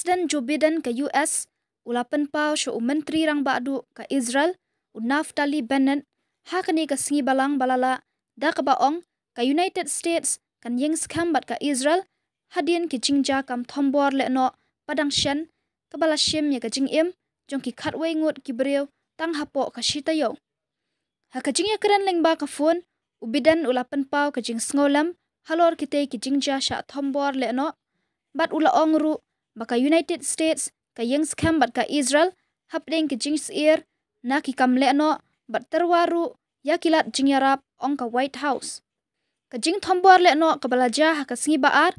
Presiden Joe Biden ke US ulapan pau syo menteri rang badu ke Israel Naftali Bennett hakani ke singi balang balala da ke baong ke United States kan yeng skambat ke Israel Hadien ke jingja kam thombor Lehnoh padang shen ke balashim ya ke jingim jong ki khatwei ngut ki breu tang hapo ke shitayo ha ke jingya kran lengba ke phone ubidan ulapan pau ke jing sngolam halor kite ki jingja sha thombor Lehnoh bat ula ongru baka United States ka yang scam bat ka Israel hapdeng ke jings ear na ki kam Lehnoh bat terwaru ya kilat jingyarap ong ka White House ka Jingthombor Lehnoh ka balaja ha ka singi baar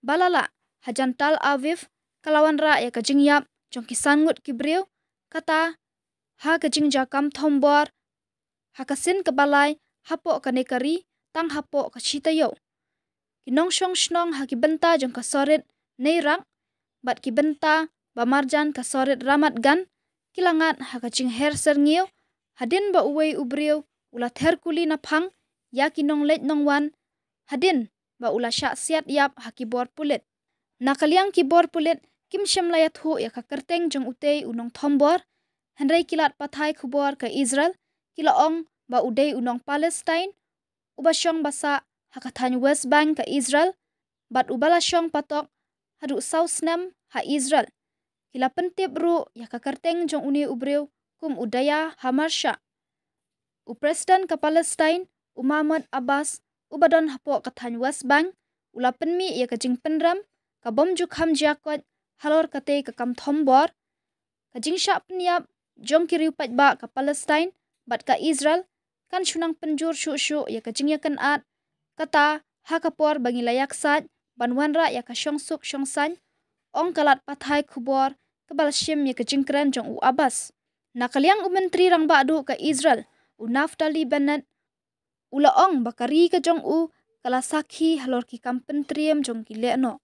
balala hajantal Aviv kalawan ra ya ka jingyap jong kisan ngut ki breu kata ha ka jingja kam thombor ha ka sin ka balai hapo ka nekari tang hapo ka chitayo kinong shong shnong ha ki benta jong ka sorit neirang bat ki benta bamarjan ka sorit ramat gan kilangat ha ka jing her serngio hadin ba uwei ubreu ula therkuli na phang ya kinong let nong wan hadin ba ula sha siat yap ha ki bor pulit nakaliang ki bor pulit kim shem layat hu ya ka kerteng jong utei unong thombor henrei kilat pathai khubor ka Israel kilaong ba udei unong Palestine ubasyong basa hakathan West Bank ka Israel bat ubala syong patok Haduh South Nam ha Israel kila pentip ru ya ka kerteng jong uni ubreu kum udaya hamarsha Presiden ka Palestine Mahmud Abbas ubadon hapo kathan West Bank ula penmi ya ka jing penram ka bom juk ham jakot halor kate ka kam thombor ka jing sha Pyniap jong kiriu patba ka Palestine bat ka Israel kan shunang penjur shu ya ka jing yakan at kata ha kapor bangi layak sat banwanra ya ka syongsuk syongsan ong kalat pathai khubor kebalshim ya ka jingkran jong u Abbas nakaliang menteri rang badu ka Israel Naftali Bennett ula ong bakari ka jong u kala sakhi halor ki kam pentriem jong ki Lehnoh